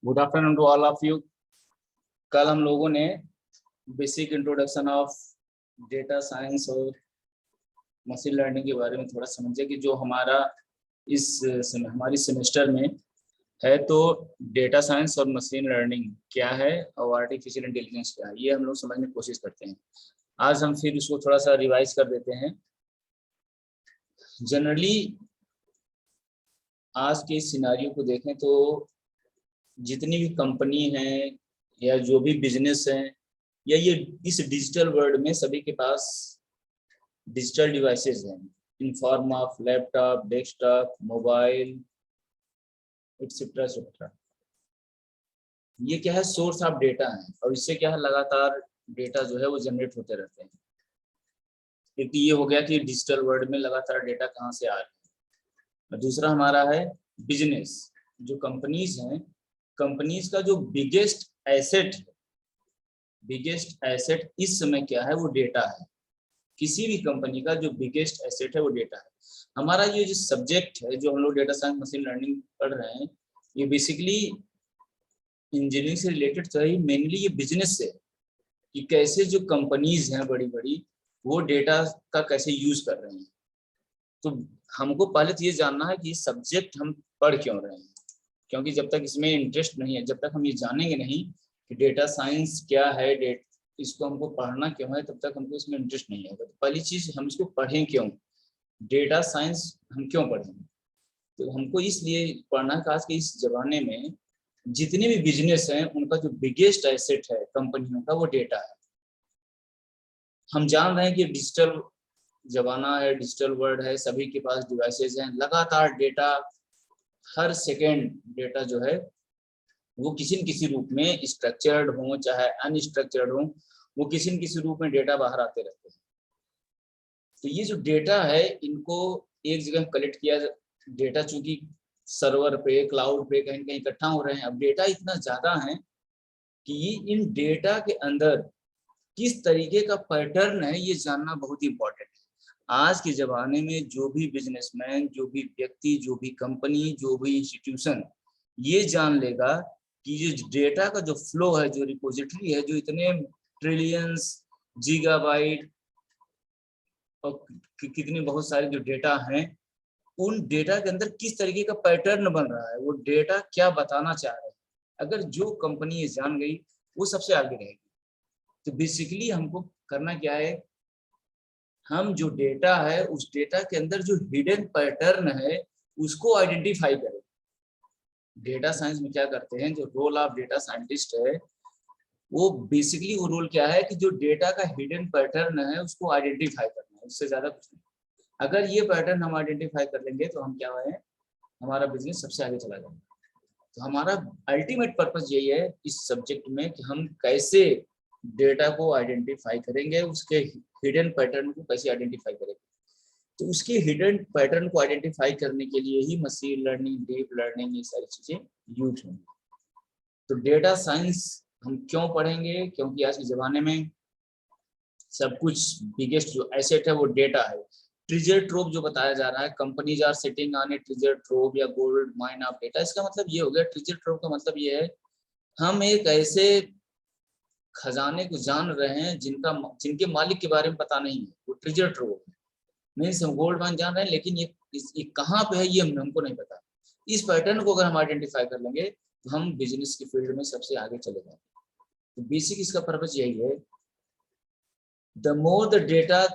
Good afternoon to all of you. कल हम लोगों ने basic introduction of data science और मशीन लर्निंग के बारे में थोड़ा समझे कि जो हमारा हमारी सेमेस्टर में है, तो डेटा साइंस और मशीन लर्निंग क्या है और आर्टिफिशियल इंटेलिजेंस क्या है, ये हम लोग समझने की कोशिश करते हैं। आज हम फिर इसको थोड़ा सा रिवाइज कर देते हैं। जनरली आज के सिनारियो को देखें तो जितनी भी कंपनी है या जो भी बिजनेस है या ये इस डिजिटल वर्ल्ड में सभी के पास डिजिटल डिवाइसेस हैं in form of laptop, desktop, mobile etcetera etcetera. ये क्या है, सोर्स ऑफ डेटा है और इससे क्या है, लगातार डेटा जो है वो जनरेट होते रहते हैं। क्योंकि ये हो गया कि डिजिटल वर्ल्ड में लगातार डेटा कहाँ से आ रहा है। दूसरा हमारा है बिजनेस। जो कंपनीज हैं, कंपनीज का जो बिगेस्ट एसेट इस समय क्या है, वो डेटा है। किसी भी कंपनी का जो बिगेस्ट एसेट है वो डेटा है। हमारा ये जो सब्जेक्ट है, जो हम लोग डेटा साइंस मशीन लर्निंग पढ़ रहे हैं, ये बेसिकली इंजीनियरिंग से रिलेटेड तो है, मेनली ये बिजनेस से कि कैसे जो कंपनीज हैं बड़ी बड़ी, वो डेटा का कैसे यूज कर रहे हैं। तो हमको पहले तो ये जानना है कि ये सब्जेक्ट हम पढ़ क्यों रहे हैं, क्योंकि जब तक इसमें इंटरेस्ट नहीं है, जब तक हम ये जानेंगे नहीं कि डेटा साइंस क्या है, इसको हमको पढ़ना क्यों है, तब तक हमको इसमें इंटरेस्ट नहीं है। तो पहली चीज, हम इसको पढ़ें क्यों, डेटा साइंस हम क्यों पढ़ें। तो हमको इसलिए पढ़ना है कि आज के इस जमाने में जितने भी बिजनेस हैं, उनका जो बिगेस्ट एसेट है कंपनियों का, वो डेटा है। हम जान रहे हैं कि डिजिटल जमाना है, डिजिटल वर्ल्ड है, सभी के पास डिवाइसेज हैं, लगातार डेटा, हर सेकेंड डेटा जो है वो किसी न किसी रूप में स्ट्रक्चर्ड हो चाहे अनस्ट्रक्चर्ड हो, वो किसी न किसी रूप में डेटा बाहर आते रहते हैं। तो ये जो डेटा है, इनको एक जगह कलेक्ट किया, डेटा चूंकि सर्वर पे, क्लाउड पे कहीं कहीं इकट्ठा हो रहे हैं। अब डेटा इतना ज्यादा है कि इन डेटा के अंदर किस तरीके का पैटर्न है, ये जानना बहुत इंपॉर्टेंट है। आज के जमाने में जो भी बिजनेसमैन, जो भी व्यक्ति, जो भी कंपनी, जो भी इंस्टीट्यूशन ये जान लेगा कि जो डेटा का जो फ्लो है, जो रिपोजिटरी है, जो इतने ट्रिलियंस, गीगाबाइट और कितने बहुत सारे जो डेटा हैं, उन डेटा के अंदर किस तरीके का पैटर्न बन रहा है, वो डेटा क्या बताना चाह रहे हैं। अगर जो कंपनी ये जान गई, वो सबसे आगे रहेगी। तो बेसिकली हमको करना क्या है, हम जो डेटा है, उस डेटा के अंदर जो हिडन पैटर्न है, उसको आइडेंटिफाई करें। डेटा साइंस में क्या करते हैं, जो रोल ऑफ डेटा साइंटिस्ट है, वो बेसिकली वो रोल क्या है कि जो डेटा का हिडन पैटर्न है उसको आइडेंटिफाई करना है, उससे ज्यादा कुछ नहीं। अगर ये पैटर्न हम आइडेंटिफाई कर लेंगे तो हम क्या है, हमारा बिजनेस सबसे आगे चला जाएगा। तो हमारा अल्टीमेट पर्पस यही है इस सब्जेक्ट में कि हम कैसे डेटा को आइडेंटिफाई करेंगे, उसके हिडन पैटर्न को कैसे आइडेंटिफाई करेंगे। तो उसके हिडन पैटर्न को आइडेंटिफाई करने के लिए ही मशीन लर्निंग, डीप लर्निंग, ये सारी चीजें यूज होंगी। तो डेटा साइंस हम क्यों पढ़ेंगे, क्योंकि आज के जमाने में सब कुछ बिगेस्ट जो एसेट है वो डेटा है। ट्रेजर ट्रोव जो बताया जा रहा है, companies are sitting on a treasure trove या गोल्ड माइन ऑफ डेटा, इसका मतलब ये हो गया, ट्रेजर ट्रोव का मतलब ये है, हम एक ऐसे खजाने को जान रहे हैं जिनके मालिक के बारे में पता नहीं है, वो ट्रेजर ट्रोव है। मीन्स हम गोल्ड माइन जान रहे हैं, लेकिन ये कहाँ पे है ये हमको नहीं पता। इस पैटर्न को अगर हम आइडेंटिफाई कर लेंगे तो हम बिजनेस की फील्ड में सबसे आगे चले जाएंगे। तो बेसिक इसका पर्पस यही है, the more the data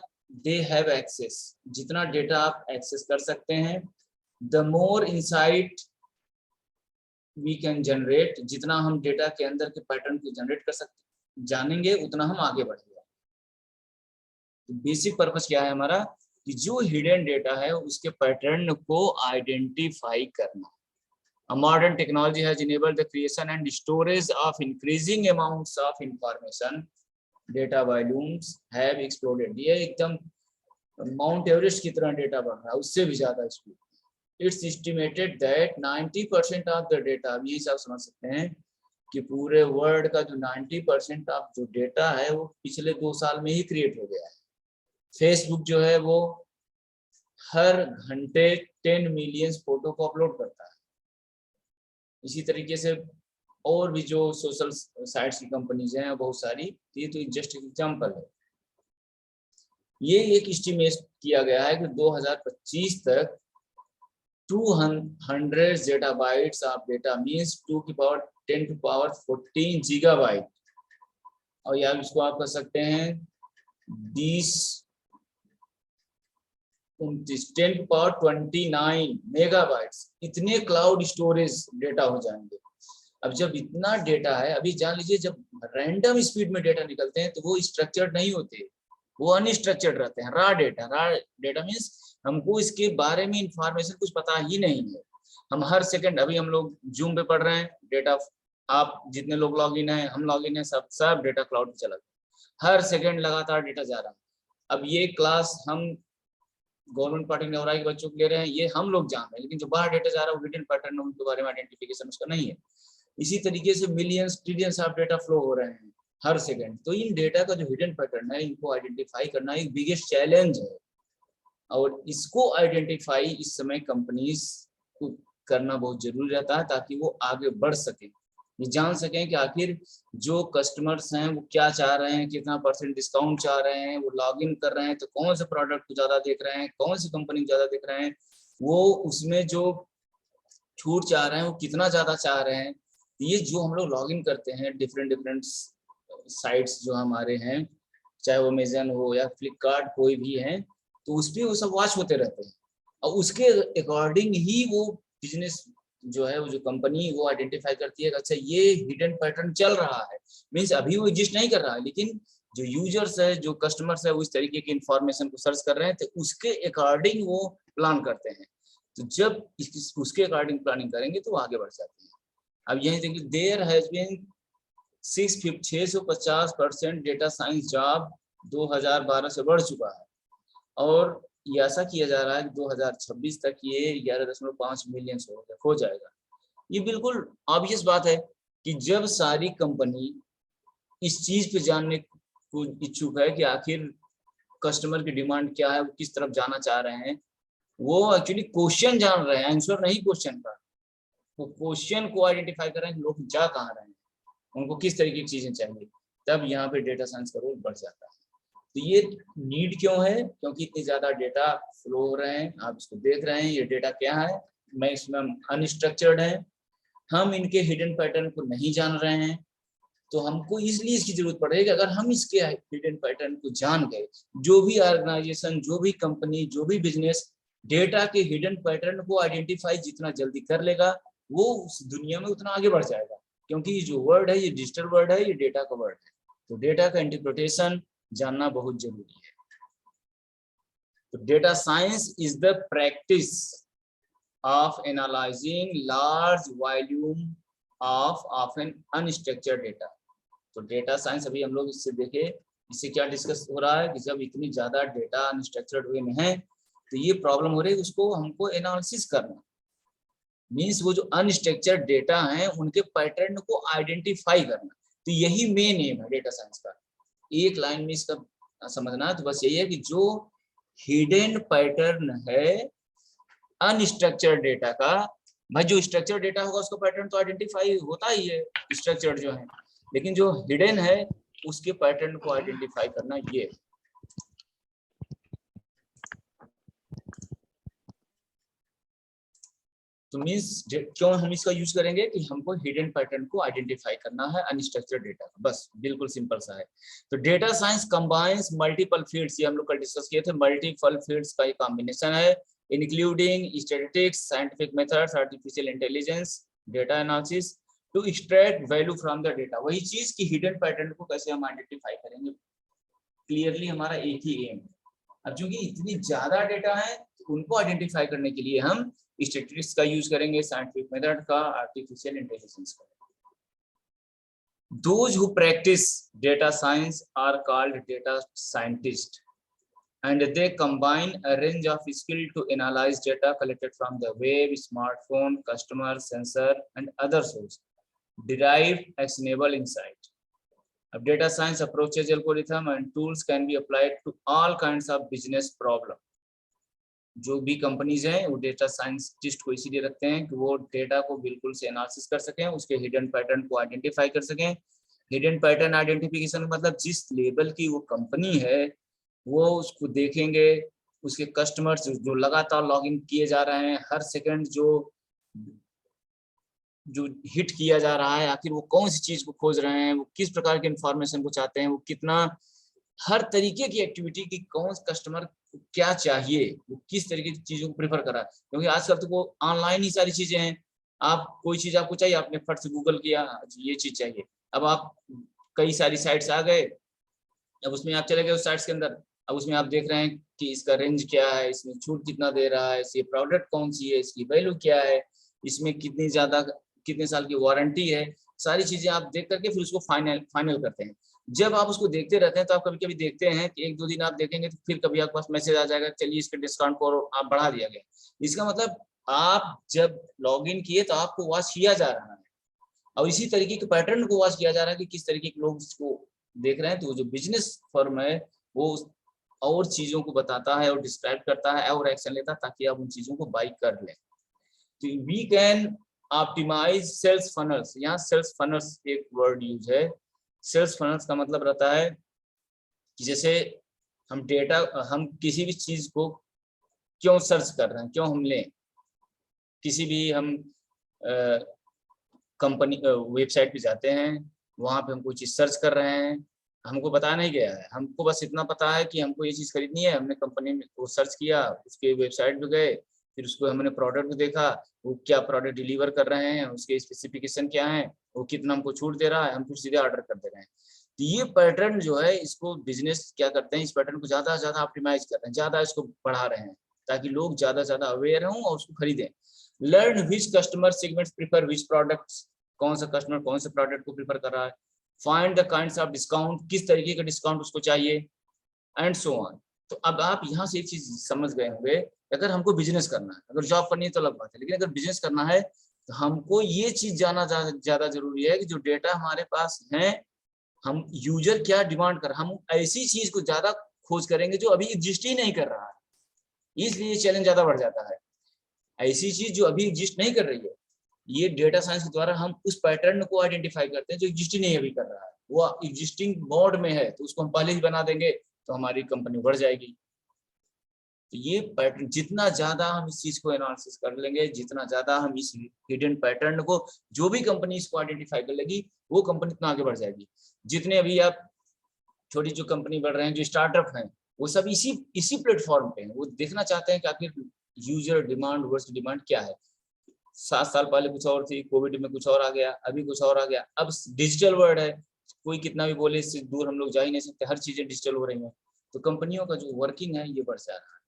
they have access, जितना डेटा आप एक्सेस कर सकते हैं, the more insight we can generate, जितना हम डेटा के अंदर के पैटर्न को जनरेट कर सकते जानेंगे, उतना हम आगे बढ़ेंगे। तो बेसिक पर्पस क्या है हमारा, कि जो हिडन डेटा है उसके पैटर्न को आइडेंटिफाई करना। A modern technology has enabled the creation and storage of increasing amounts of information. Data volumes have exploded. ये एकदम माउंट एवरेस्ट की तरह डेटा बढ़ रहा है, उससे भी ज्यादा speed. It's estimated that 90% of the data, अब ये सब समझ सकते हैं कि पूरे वर्ल्ड का जो 90% ऑफ जो डेटा है वो पिछले 2 साल में ही क्रिएट हो गया है। फेसबुक जो है वो हर घंटे 10 मिलियन फोटो को अपलोड करता है। इसी तरीके से और भी जो सोशल साइट्स की कंपनीज हैं बहुत सारी, ये तो जस्ट एग्जांपल है। ये एक एस्टिमेट किया गया है कि 2025 तक 200 zettabytes ऑफ डेटा मींस 2 की पावर 10 टू पावर 14 गीगाबाइट, और यार इसको आप कर सकते हैं 20 10 टू पावर 29 मेगाबाइट्स, इतने क्लाउड स्टोरेज डेटा हो जाएंगे। अब जब इतना डेटा है, अभी जान लीजिए जब रैंडम स्पीड में डेटा निकलते हैं तो वो स्ट्रक्चर्ड नहीं होते, वो अनस्ट्रक्चर्ड रहते हैं, रा डेटा मींस हमको इसके बारे में इंफॉर्मेशन कुछ पता ही नहीं है। हम हर सेकंड, अभी हम लोग जूम पे पढ़ रहे हैं, डेटा आप जितने लोग लॉगिन है, हम लॉगिन है, सब डेटा क्लाउड पे चला गया, हर सेकंड लगातार डेटा जा रहा है। अब ये क्लास हम गवर्नमेंट पार्टी ने के बच्चों को ले रहे हैं, ये हम लोग जान रहे हैं, लेकिन जो बाहर डेटा जा रहा है वो हिडन पैटर्न, उनके बारे में आइडेंटिफिकेशन उसका नहीं है। इसी तरीके से millions trillions of data flow हो रहे हैं हर सेकंड, तो इन डेटा का जो हिडन पैटर्न है, इनको आइडेंटिफाई करना एक बिगेस्ट चैलेंज है, और इसको आइडेंटिफाई इस समय कंपनीज को करना बहुत जरूरी रहता है, ताकि वो आगे बढ़ सके, ये जान सकें कि आखिर जो कस्टमर्स हैं वो क्या चाह रहे हैं, कितना % डिस्काउंट चाह रहे हैं, वो लॉगिन कर रहे हैं तो कौन से प्रोडक्ट को ज्यादा देख रहे हैं, कौन सी कंपनी को ज्यादा देख रहे हैं, वो उसमें जो छूट चाह रहे हैं वो कितना ज्यादा चाह रहे हैं। ये जो हम लोग लॉगिन करते हैं डिफरेंट साइट्स जो हमारे हैं, चाहे वो अमेजन हो या फ्लिपकार्ट कोई भी है, तो उस पर वो सब वॉच होते रहते हैं, और उसके अकॉर्डिंग ही वो बिजनेस जो है, वो जो कंपनी वो आइडेंटिफाई करती है कि अच्छा ये हिडन पैटर्न चल रहा है, मीन्स अभी वो एग्जिस्ट नहीं कर रहा है, लेकिन जो यूजर्स है, जो कस्टमर्स है, वो इस तरीके की इंफॉर्मेशन को सर्च कर रहे हैं, तो उसके अकॉर्डिंग वो प्लान करते हैं। तो जब उसके अकॉर्डिंग प्लानिंग करेंगे तो वो आगे बढ़ जाते हैं। अब यही देखिए, there has been 650% data science job 2012 से बढ़ चुका है, और ये ऐसा किया जा रहा है कि 2026 तक ये 11.5 मिलियन हो जाएगा। ये बिल्कुल ऑब्वियस बात है कि जब सारी कंपनी इस चीज पे जानने को इच्छुक है कि आखिर कस्टमर की डिमांड क्या है, वो किस तरफ जाना चाह रहे हैं, वो एक्चुअली क्वेश्चन जान रहे हैं, आंसर नहीं क्वेश्चन का, वो क्वेश्चन को आइडेंटिफाई कर रहे हैं, लोग जा कहाँ रहे हैं, उनको किस तरीके की चीजें चाहिए, तब यहाँ पे डेटा साइंस का रोल बढ़ जाता है। तो ये नीड क्यों है, क्योंकि इतने ज्यादा डेटा फ्लो हो रहे हैं, आप इसको देख रहे हैं, ये डेटा क्या है, मैं इसमें अनस्ट्रक्चर्ड है, हम इनके हिडन पैटर्न को नहीं जान रहे हैं, तो हमको इसलिए इसकी जरूरत पड़ेगी। अगर हम इसके हिडन पैटर्न को जान गए, जो भी ऑर्गेनाइजेशन, जो भी कंपनी, जो भी बिजनेस डेटा के हिडन पैटर्न को आइडेंटिफाई जितना जल्दी कर लेगा, वो उस दुनिया में उतना आगे बढ़ जाएगा, क्योंकि ये जो वर्ड है, ये डिजिटल वर्ड है, ये डेटा का वर्ड है, तो डेटा का इंटरप्रिटेशन जानना बहुत जरूरी है। तो data science is the practice of analysing large volume of an unstructured data. तो डेटा साइंस अभी हम लोग इससे देखे, इससे क्या डिस्कस हो रहा है कि जब इतनी ज्यादा डेटा अनस्ट्रक्चर्ड वे में है, तो ये प्रॉब्लम हो रही है, उसको हमको एनालिसिस करना, मीन्स वो जो अनस्ट्रक्चर्ड डेटा है उनके पैटर्न को आइडेंटिफाई करना। तो यही मेन एम है डेटा साइंस का। एक लाइन में इसका समझना तो बस यही है कि जो हिडन पैटर्न है अनस्ट्रक्चर्ड डेटा का, भाई जो स्ट्रक्चर्ड डेटा होगा उसका पैटर्न तो आइडेंटिफाई होता ही है, स्ट्रक्चर्ड जो है, लेकिन जो हिडन है उसके पैटर्न को आइडेंटिफाई करना ये। तो मीन्स क्यों हम इसका यूज करेंगे कि हमको हिडन पैटर्न को आइडेंटिफाई करना है अनस्ट्रक्चर्ड डेटा का, बस बिल्कुल सिंपल सा है। तो data science combines multiple fields, ये हम लोग कल डिस्कस किए थे, मल्टीपल फील्ड्स का एक कॉम्बिनेशन है, including statistics, scientific methods, artificial intelligence, data analysis to extract value from the data. वही चीज की हिडन पैटर्न को कैसे हम आइडेंटिफाई करेंगे, क्लियरली हमारा एक ही एम है। अब चूंकि इतनी ज्यादा डेटा है, उनको आइडेंटिफाई करने के लिए हम स्टैटिस्टिक्स का यूज करेंगे, साइंटिफिक मेथड का, आर्टिफिशियल इंटेलिजेंस का। Those who practice data science are called data scientists, and they combine a range of skills to analyze data collected from the web, smartphone, customer, sensor, and other sources, derive actionable insight. Data science approaches, algorithm, and tools can be applied to all kinds of business problems. जो भी companies हैं वो data scientist को इसीलिए रखते हैं कि वो डेटा को बिल्कुल से एनालिसिस कर सकें, उसके हिडन पैटर्न को आइडेंटिफाई कर सकें। हिडन पैटर्न आइडेंटिफिकेशन मतलब जिस लेवल की वो कंपनी है वो उसको देखेंगे, उसके कस्टमर्स जो लगातार लॉगिन किए जा रहे हैं, हर सेकंड जो हिट किया जा रहा है, आखिर वो कौन सी चीज को खोज रहे हैं, वो किस प्रकार के इंफॉर्मेशन को चाहते हैं, वो कितना हर तरीके की एक्टिविटी की कौन कस्टमर को क्या चाहिए, वो किस तरीके की चीजों को प्रेफर कर रहा है। क्योंकि आजकल तो वो ऑनलाइन ही सारी चीजें हैं, आप कोई चीज आपको चाहिए, आपने फट से गूगल किया ये चीज चाहिए, अब आप कई सारी साइट्स आ गए, अब उसमें आप चले गए उस साइट्स के अंदर, अब उसमें आप देख रहे हैं कि इसका रेंज क्या है, इसमें छूट कितना दे रहा है, ये प्रोडक्ट कौन सी है, इसकी वैल्यू क्या है, इसमें कितने साल की वारंटी है, सारी चीजें आप देख करके फिर उसको फाइनल करते हैं। जब आप उसको देखते रहते हैं तो आप कभी कभी देखते हैं कि 1-2 दिन आप देखेंगे तो फिर कभी आपके पास मैसेज आ जाएगा चलिए इसके डिस्काउंट को आप बढ़ा दिया गया। इसका मतलब आप जब लॉग इन किए तो आपको वॉच किया जा रहा है, और इसी तरीके के पैटर्न को वॉच किया जा रहा है कि किस तरीके के लोग इसको देख रहे हैं। तो जो बिजनेस फर्म है वो और चीजों को बताता है और डिस्क्राइब करता है और एक्शन लेता है ताकि आप उन चीजों को बाई कर लें। तो we can optimize sales funnels. यहाँ सेल्स फनल्स एक वर्ड यूज है। सेल्स फनल्स का मतलब रहता है कि जैसे हम किसी भी चीज को क्यों सर्च कर रहे हैं, क्यों हम लें, किसी भी हम कंपनी वेबसाइट पे जाते हैं, वहां पे हम कोई चीज सर्च कर रहे हैं, हमको बताया नहीं गया है, हमको बस इतना पता है कि हमको ये चीज खरीदनी है, हमने कंपनी में वो सर्च किया, उसके वेबसाइट पे गए, फिर उसको हमने प्रोडक्ट देखा, वो क्या प्रोडक्ट डिलीवर कर रहे हैं, उसके स्पेसिफिकेशन क्या है, वो कितना हमको छूट दे रहा है, हम फिर सीधे ऑर्डर कर दे रहे हैं। तो ये पैटर्न जो है इसको बिजनेस क्या करते हैं, इस पैटर्न को ज्यादा से ज्यादा ऑप्टिमाइज कर रहे हैं, ज्यादा इसको बढ़ा रहे हैं ताकि लोग ज्यादा से ज्यादा अवेयर हों और उसको खरीदें। Learn which customer segments prefer which products, कौन सा कस्टमर कौन से प्रोडक्ट को प्रीफर कर रहा है, find the kinds of discount, किस तरीके का डिस्काउंट उसको चाहिए, एंड सो ऑन। तो अब आप यहाँ से एक चीज समझ गए होंगे, अगर हमको बिजनेस करना है, अगर जॉब करनी है तो अलग बात है, लेकिन अगर बिजनेस करना है तो हमको ये चीज जानना ज्यादा जरूरी है कि जो डेटा हमारे पास है, हम यूजर क्या डिमांड कर, हम ऐसी चीज को ज्यादा खोज करेंगे जो अभी एग्जिस्ट ही नहीं कर रहा है, इसलिए चैलेंज ज्यादा बढ़ जाता है। ऐसी चीज जो अभी एग्जिस्ट नहीं कर रही है, ये डेटा साइंस के द्वारा हम उस पैटर्न को आइडेंटिफाई करते हैं जो एग्जिस्टिंग नहीं अभी कर रहा है, वो एग्जिस्टिंग मोड में है, तो उसको हम पहले ही बना देंगे तो हमारी कंपनी बढ़ जाएगी। तो ये पैटर्न जितना ज्यादा हम इस चीज को एनालिसिस कर लेंगे, जितना ज्यादा हम इस हिडन पैटर्न को, जो भी कंपनी इसको आइडेंटिफाई कर लेगी वो कंपनी इतना आगे बढ़ जाएगी। जितने अभी आप छोटी जो कंपनी बढ़ रहे हैं, जो स्टार्टअप हैं, वो सब इसी प्लेटफॉर्म पे हैं, वो देखना चाहते हैं कि आखिर यूजर डिमांड वर्स डिमांड क्या है। 7 साल पहले कुछ और थी, कोविड में कुछ और आ गया, अभी कुछ और आ गया, अब डिजिटल वर्ल्ड है, कोई कितना भी बोले इससे दूर हम लोग जा ही नहीं सकते, हर चीजें डिजिटल हो रही हैं। तो कंपनियों का जो वर्किंग है ये बढ़ जा रहा है,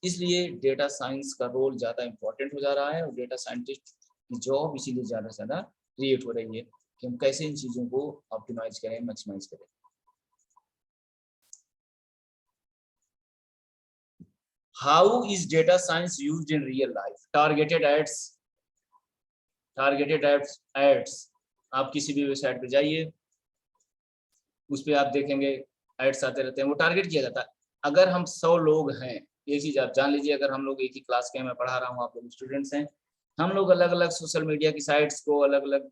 इसलिए डेटा साइंस का रोल ज्यादा इंपॉर्टेंट हो जा रहा है, और डेटा साइंटिस्ट की जॉब इसीलिए ज्यादा से ज्यादा क्रिएट हो रही है कि हम कैसे इन चीजों को ऑप्टिमाइज करें, मैक्सिमाइज करें। How is data science used in real life? Targeted ads, आप किसी भी वेबसाइट पे जाइए, उस पर आप देखेंगे एड्स आते रहते हैं, वो टारगेट किया जाता है। अगर हम 100 लोग हैं, ये चीज आप जान लीजिए, अगर हम लोग एक ही क्लास के, मैं पढ़ा रहा हूँ, आप लोग स्टूडेंट्स हैं, हम लोग अलग अलग सोशल मीडिया की साइट्स को, अलग अलग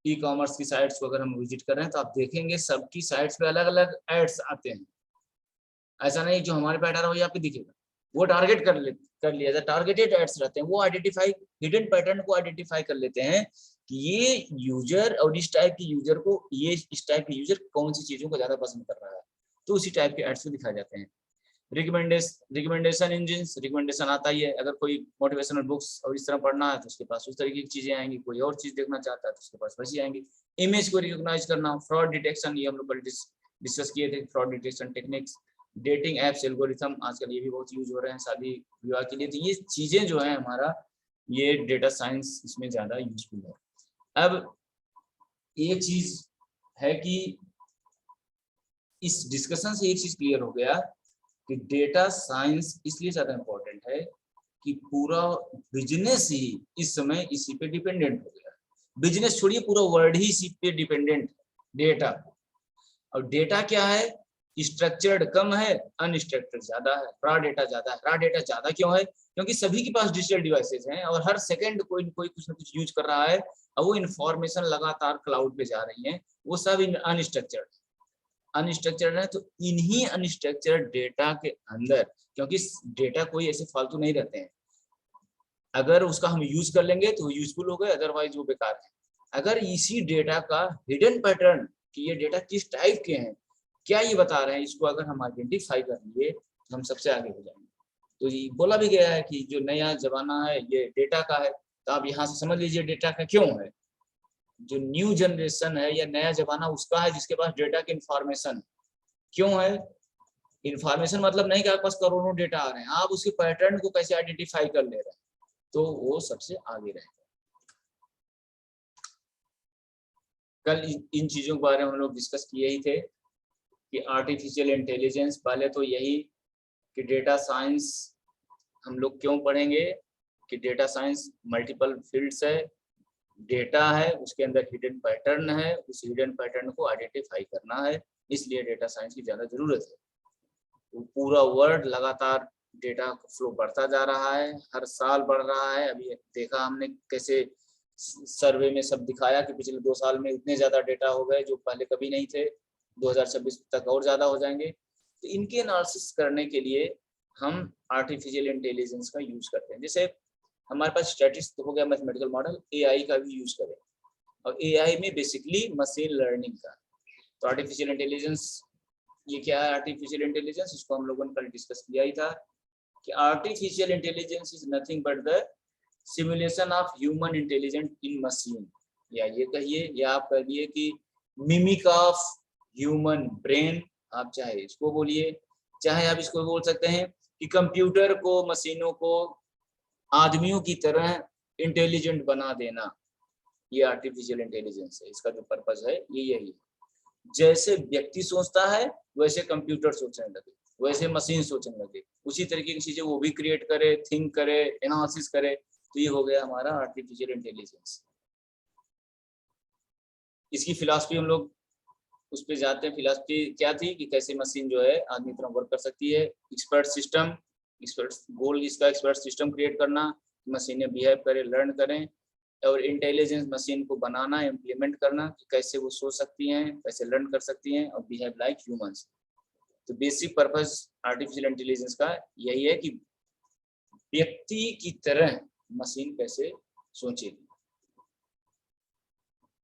ई कॉमर्स की साइट्स को अगर हम विजिट कर रहे हैं तो आप देखेंगे सबकी साइट्स पे अलग अलग एड्स आते हैं। ऐसा नहीं जो हमारे पे आ रहा हो आपको दिखेगा, वो टारगेट कर लिया जाए, टारगेटेड एड्स रहते हैं, वो आइडेंटिफाई हिडन पैटर्न को आइडेंटिफाई कर लेते हैं कि ये यूजर और इस टाइप की यूजर को, ये इस टाइप की यूजर कौन सी चीजों को ज्यादा पसंद कर रहा है, तो उसी टाइप के एड्स को दिखाए जाते हैं। रिकमेंडेशन इंजन, रिकमेंडेशन आता ही है, अगर कोई मोटिवेशनल बुक्स और इस तरह पढ़ना है तो उसके पास उस तरीके की चीजें आएंगी, कोई और चीज देखना चाहता है तो उसके पास वैसी आएंगी। इमेज को रिकॉग्नाइज करना, फ्रॉड डिटेक्शन, ये हम लोग डिस्कस किए थे, fraud detection techniques, dating apps algorithm, आजकल ये भी बहुत यूज हो रहे हैं शादी विवाह के लिए। तो ये चीजें जो है हमारा, ये डेटा साइंस इसमें ज्यादा यूजफुल है। अब एक चीज है कि इस डिस्कशन से एक चीज क्लियर हो गया कि डेटा साइंस इसलिए ज्यादा इंपॉर्टेंट है कि पूरा बिजनेस ही इस समय इसी पे डिपेंडेंट हो गया। बिजनेस छोड़िए, पूरा वर्ल्ड ही इसी पे डिपेंडेंट, डेटा। और डेटा क्या है? स्ट्रक्चर्ड कम है, अनस्ट्रक्चर्ड ज्यादा है, रॉ डेटा ज्यादा है। रॉ डेटा ज्यादा क्यों है? क्योंकि सभी के पास डिजिटल डिवाइसेस हैं और हर सेकंड कोई न कोई कुछ ना कुछ यूज कर रहा है और वो इन्फॉर्मेशन लगातार क्लाउड पे जा रही है, वो सब अनस्ट्रक्चर्ड है। तो इन्हीं अनस्ट्रक्चर्ड डेटा के अंदर, क्योंकि डेटा कोई ऐसे फालतू नहीं रहते हैं, अगर उसका हम यूज कर लेंगे तो यूजफुल हो गए, अदरवाइज वो बेकार है। अगर इसी डेटा का हिडन पैटर्न कि ये डेटा किस टाइप के हैं, क्या ये बता रहे हैं, इसको अगर हम आइडेंटिफाई कर लिए तो हम सबसे आगे हो जाएंगे। तो ये बोला भी गया है कि जो नया जमाना है ये डेटा का है, तो आप यहाँ से समझ लीजिए डेटा का क्यों है। जो न्यू जनरेशन है या नया जमाना उसका है जिसके पास डेटा की इंफॉर्मेशन क्यों है। इंफॉर्मेशन मतलब नहीं कि आपके पास करोड़ों डेटा आ रहे हैं, आप उसके पैटर्न को कैसे आइडेंटिफाई कर ले रहे हैं, तो वो सबसे आगे रहेगा। कल इन चीजों के बारे में हम लोग डिस्कस किए ही थे कि आर्टिफिशियल इंटेलिजेंस, पहले तो यही कि डेटा साइंस हम लोग क्यों पढ़ेंगे कि डेटा साइंस मल्टीपल फील्ड्स है, डेटा है उसके अंदर हिडन पैटर्न है, उस हिडन पैटर्न को आइडेंटिफाई करना है, इसलिए डेटा साइंस की ज्यादा जरूरत है। तो पूरा वर्ल्ड लगातार डेटा फ्लो बढ़ता जा रहा है, हर साल बढ़ रहा है। अभी देखा हमने कैसे सर्वे में सब दिखाया कि पिछले 2 साल में इतने ज्यादा डेटा हो गए जो पहले कभी नहीं थे, 2026 तक और ज्यादा हो जाएंगे। तो इनके एनालिसिस करने के लिए हम आर्टिफिशियल इंटेलिजेंस का यूज करते हैं। जैसे हमारे पास स्टैटिस्टिक्स हो गया, मैथमेटिकल मॉडल, एआई का भी यूज करें, और एआई में बेसिकली मशीन लर्निंग का। तो आर्टिफिशियल इंटेलिजेंस ये क्या है? आर्टिफिशियल इंटेलिजेंस, इसको हम लोगों ने कल डिस्कस किया ही था कि artificial intelligence is nothing but the simulation of human intelligence in machine, या ये कहिए या आप कहिए कि मिमिक ऑफ ह्यूमन ब्रेन, आप चाहे इसको बोलिए, चाहे आप इसको बोल सकते हैं कि कंप्यूटर को, मशीनों को आदमियों की तरह इंटेलिजेंट बना देना, ये आर्टिफिशियल इंटेलिजेंस है। इसका जो पर्पस है ये यही है, जैसे व्यक्ति सोचता है वैसे कंप्यूटर सोचने लगे, वैसे मशीन सोचने लगे, उसी तरीके की चीजें वो भी क्रिएट करे, थिंक करे, एनालिसिस करे। तो ये हो गया हमारा आर्टिफिशियल इंटेलिजेंस। इसकी फिलॉसफी हम लोग उस पर जाते हैं। फिलॉसफी क्या थी कि कैसे मशीन जो है आदमी तरह वर्क कर सकती है। एक्सपर्ट सिस्टम, एक्सपर्ट गोल इसका एक्सपर्ट सिस्टम क्रिएट करना, मशीनें बिहेव करें, लर्न करें, और इंटेलिजेंस मशीन को बनाना, इम्प्लीमेंट करना कि कैसे वो सोच सकती हैं, कैसे लर्न कर सकती हैं और बिहेव लाइक ह्यूमंस। तो बेसिक पर्पस आर्टिफिशियल इंटेलिजेंस का यही है कि व्यक्ति की तरह मशीन कैसे सोचेगी।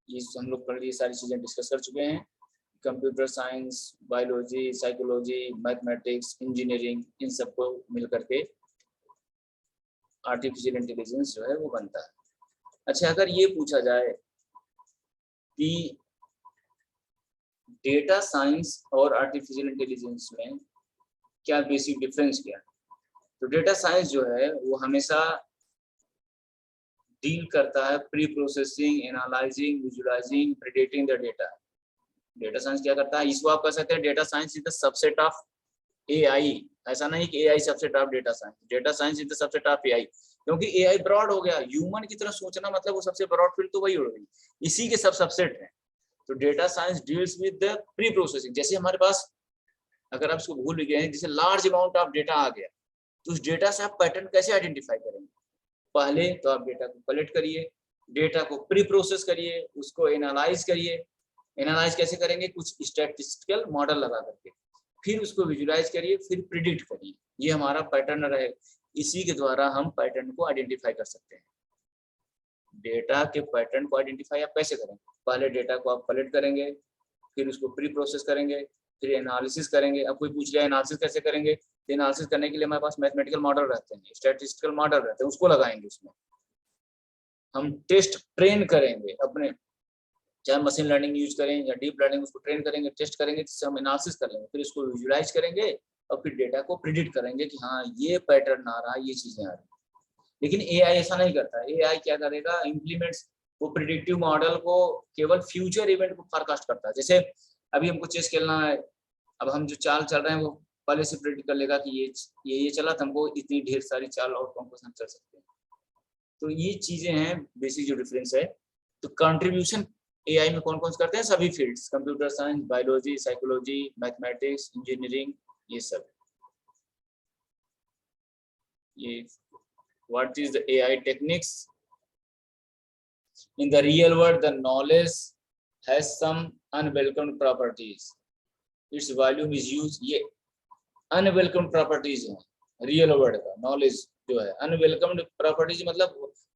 ये हम लोग कल ये सारी चीजें डिस्कस कर चुके हैं। Computer science, biology, psychology, mathematics, engineering, इन सबको मिल करके आर्टिफिशियल इंटेलिजेंस जो है वो बनता है। अच्छा, अगर ये पूछा जाए कि डेटा साइंस और आर्टिफिशियल इंटेलिजेंस में क्या बेसिक डिफरेंस क्या है, तो डेटा साइंस जो है वो हमेशा डील करता है pre processing, analysing, visualising, predicting the data. Data science क्या करता है, इसको आप कह सकते हैं data science is the subset of AI. ऐसा नहीं कि AI subset of data science, data science is the subset of AI, क्योंकि एआई ब्रॉड हो गया, ह्यूमन की तरह सोचना मतलब वो सबसे ब्रॉड फील्ड तो वही हो गई, इसी के सब सबसेट है। तो data science deals with the pre processing. जैसे हमारे पास, अगर आप इसको भूल गए हैं, जैसे लार्ज अमाउंट ऑफ डेटा आ गया, तो उस डेटा से आप पैटर्न कैसे आइडेंटिफाई करेंगे? पहले तो आप डेटा को कलेक्ट करिए, डेटा को प्री प्रोसेस करिए, उसको एनालाइज करिए। एनालाइज कैसे करेंगे? कुछ स्टैटिस्टिकल मॉडल लगा करके, फिर उसको विजुलाइज करिए, फिर प्रिडिक्ट करिए। ये हमारा पैटर्न रहे, इसी के द्वारा हम पैटर्न को आइडेंटिफाई कर सकते हैं। डेटा के पैटर्न को आइडेंटिफाई आप कैसे करेंगे? पहले डेटा को आप कलेक्ट करेंगे, फिर उसको प्री प्रोसेस करेंगे, फिर एनालिसिस करेंगे। अब कोई पूछ लिया एनालिसिस कैसे करेंगे, तो एनालिसिस करने के लिए हमारे पास मैथमेटिकल मॉडल रहते हैं, स्टैटिस्टिकल मॉडल रहते हैं, उसको लगाएंगे। उसमें हम टेस्ट ट्रेन करेंगे अपने, चाहे मशीन लर्निंग यूज करें या डीप लर्निंग, उसको ट्रेन करेंगे, टेस्ट करेंगे, जिससे हम एनालिसिस कर लेंगे, फिर इसको विजुलाइज करेंगे और फिर डेटा को प्रिडिक्ट करेंगे कि हाँ ये पैटर्न आ रहा है, ये चीजें आ रही है। लेकिन एआई ऐसा नहीं करता। एआई क्या करेगा? इम्प्लीमेंट्स, वो प्रिडिक्टिव मॉडल को केवल फ्यूचर इवेंट को फोरकास्ट करता है। जैसे अभी हमको चेस खेलना है, अब हम जो चाल चल रहे हैं वो पहले से प्रिडिक्ट कर लेगा कि ये चला, तो हमको इतनी ढेर सारी चाल और कॉम्पोजिशन चल सकते हैं। तो ये चीजें हैं बेसिक जो डिफरेंस है। तो कंट्रीब्यूशन एआई में कौन कौन से करते हैं? सभी fields, computer science, biology, psychology, mathematics, engineering, ये सब। ये what is the AI techniques? In the real world, the knowledge has some unwelcome properties. Its volume is used. ये unwelcome properties हैं real world का knowledge जो है। unwelcome properties मतलब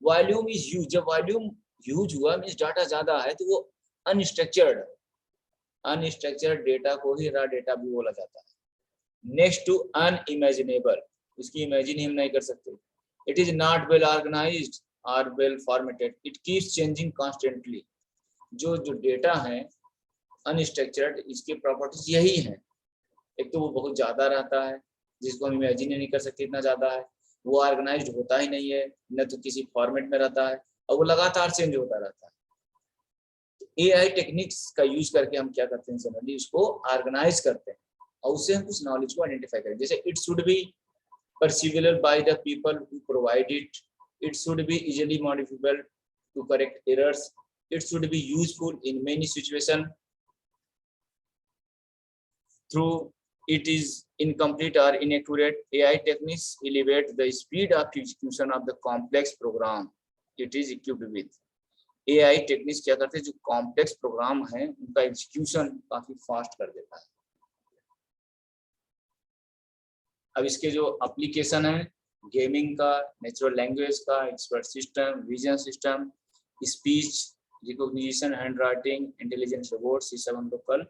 volume is used, जब volume यूज हुआ means data ज्यादा है, तो वो अनस्ट्रक्चर्ड डेटा को ही रॉ डेटा भी बोला जाता है। नेक्स्ट टू अनइमेजिनेबल, उसकी इमेजिन हम नहीं कर सकते। It is not well organized और well formatted, it keeps changing constantly. जो डेटा है अनस्ट्रक्चर्ड, इसके प्रॉपर्टीज यही हैं। एक तो वो बहुत ज्यादा रहता है, जिसको हम इमेजिन नहीं कर सकते, इतना ज्यादा है। वो ऑर्गेनाइज्ड होता ही नहीं है, न तो किसी फॉर्मेट में रहता है, और वो लगातार चेंज होता रहता है। एआई टेक्निक्स का यूज करके हम क्या करते हैं, जनरली उसको ऑर्गेनाइज करते हैं और उससे हम कुछ नॉलेज को आइडेंटिफाई करें। जैसे it should be perceivable by the people who provide it, it should be easily modifiable to correct errors, it should be useful in many situations, through it is incomplete or inaccurate. AI techniques elevate the speed of execution of the complex program it is equipped with. AI techniques क्या करते हैं, जो complex programme है उनका execution काफी fast कर देता है। अब इसके जो एप्लीकेशन है, गेमिंग का, नेचुरल लैंग्वेज का, expert system, vision system, speech recognition, hand writing, intelligence robots, ये सब हम लोग कल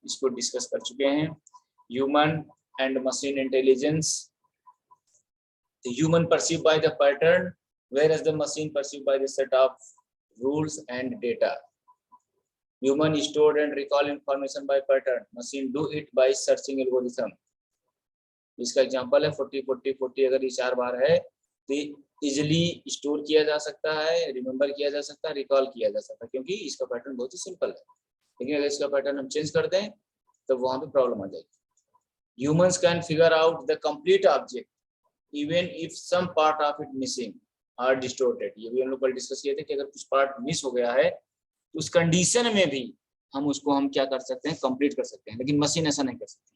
इसको डिस्कस कर चुके हैं। Human and machine intelligence, human perceive by the pattern whereas the machine perceived by the set of rules and data. Human stored and recall information by pattern, machine do it by searching algorithm. इसका example है 40 40 40, अगर ये 4 बार है तो easily store किया जा सकता है, रिमेम्बर किया जा सकता है, रिकॉल किया जा सकता है, क्योंकि इसका पैटर्न बहुत ही सिंपल है। लेकिन अगर इसका पैटर्न हम चेंज कर दें तो वहां पे प्रॉब्लम आ जाएगी। Humans can figure out the complete object even if some part of it missing are distorted. ये भी हम लोग कल डिस्कस किए थे कि अगर कुछ पार्ट मिस हो गया है तो उस कंडीशन में भी हम उसको हम क्या कर सकते हैं, कंप्लीट कर सकते हैं, लेकिन मशीन ऐसा नहीं कर सकती।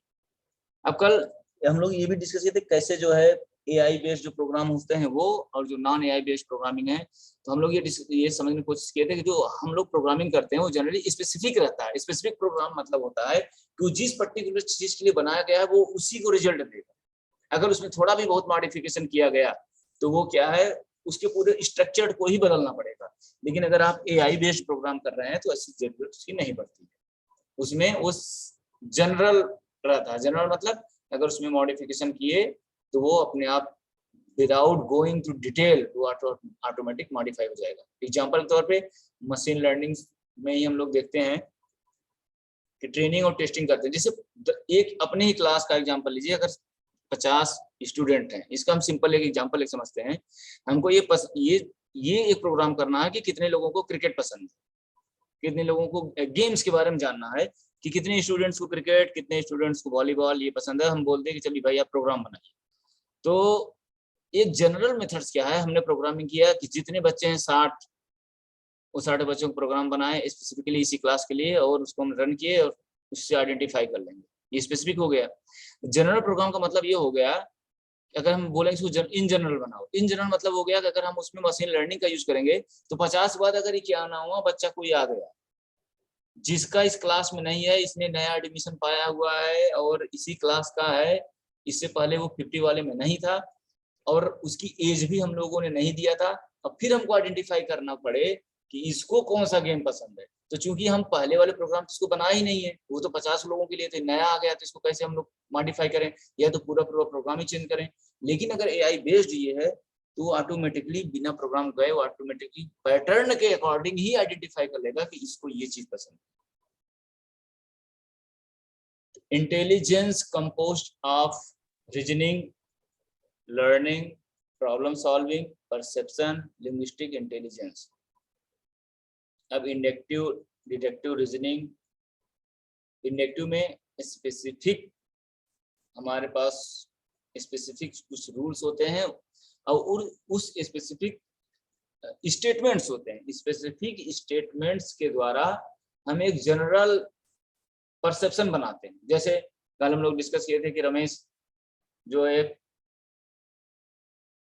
अब कल हम लोग ये भी डिस्कस किए थे कैसे जो है एआई बेस्ड जो प्रोग्राम होते हैं वो, और जो नॉन एआई बेस्ड प्रोग्रामिंग है, तो हम लोग ये समझने की कोशिश किए थे कि जो हम लोग प्रोग्रामिंग करते हैं वो जनरली स्पेसिफिक रहता है। स्पेसिफिक प्रोग्राम मतलब होता है कि जिस पर्टिकुलर चीज के लिए बनाया गया है वो उसी को रिजल्ट देगा। अगर उसमें थोड़ा भी बहुत मॉडिफिकेशन किया गया तो वो क्या है, उसके पूरे स्ट्रक्चर को ही बदलना पड़ेगा। लेकिन अगर आप एआई बेस्ड प्रोग्राम कर रहे हैं तो ऐसी जरूरत ही नहीं पड़ती, उसमें उस जनरल रहता है। जनरल मतलब अगर उसमें मॉडिफिकेशन किए तो वो अपने आप विदाउट गोइंग टू डिटेल वो ऑटोमेटिक मॉडिफाई हो जाएगा। एग्जांपल के तौर पे मशीन लर्निंग में ही हम लोग देखते हैं कि ट्रेनिंग और टेस्टिंग करते हैं। जैसे एक अपने ही क्लास का एग्जांपल लीजिए, अगर 50 स्टूडेंट हैं, इसका हम सिंपल एक एग्जांपल एक समझते हैं। हमको ये एक प्रोग्राम करना है कि कितने लोगों को क्रिकेट पसंद है, कितने लोगों को गेम्स के बारे में जानना है कि कितने स्टूडेंट्स को क्रिकेट, कितने स्टूडेंट्स को वॉलीबॉल ये पसंद है। हम बोलते हैं कि चलिए भाई आप प्रोग्राम बनाइए। तो एक जनरल मेथड्स क्या है, हमने प्रोग्रामिंग किया कि जितने बच्चे हैं 60, वो 60 बच्चों को प्रोग्राम बनाए स्पेसिफिकली इसी क्लास के लिए, और उसको हम रन किए और उससे आइडेंटिफाई कर लेंगे। ये स्पेसिफिक हो गया। जनरल प्रोग्राम का मतलब ये हो गया, अगर हम बोलेंगे इसको इन जनरल बनाओ, इन जनरल मतलब हो गया कि अगर हम उसमें मशीन लर्निंग का यूज करेंगे तो 50 बाद अगर ये क्या ना हुआ, बच्चा कोई आ गया जिसका इस क्लास में नहीं है, इसने नया एडमिशन पाया हुआ है और इसी क्लास का है, इससे पहले वो 50 वाले में नहीं था और उसकी एज भी हम लोगों ने नहीं दिया था, अब फिर हमको आइडेंटिफाई करना पड़े कि इसको कौन सा गेम पसंद है। तो चूंकि हम पहले वाले प्रोग्राम इसको बनाया ही नहीं है, वो तो 50 लोगों के लिए थे, नया आ गया तो इसको कैसे हम लोग मॉडिफाई करें, या तो पूरा प्रोग्राम ही चेंज करें। लेकिन अगर एआई बेस्ड ये है तो ऑटोमेटिकली बिना प्रोग्राम गए वो ऑटोमेटिकली पैटर्न के अकॉर्डिंग ही आइडेंटिफाई कर लेगा कि इसको ये चीज पसंद है। Intelligence composed of reasoning, learning, problem solving, perception, linguistic intelligence. अब इंडक्टिव, डिडक्टिव रीजनिंग, इंडक्टिव में स्पेसिफिक हमारे पास स्पेसिफिक कुछ रूल्स होते हैं और उस स्पेसिफिक स्टेटमेंट्स होते हैं, स्पेसिफिक स्टेटमेंट्स के द्वारा हम एक जनरल परसेप्शन बनाते हैं। जैसे कल हम लोग डिस्कस किए थे कि रमेश जो है,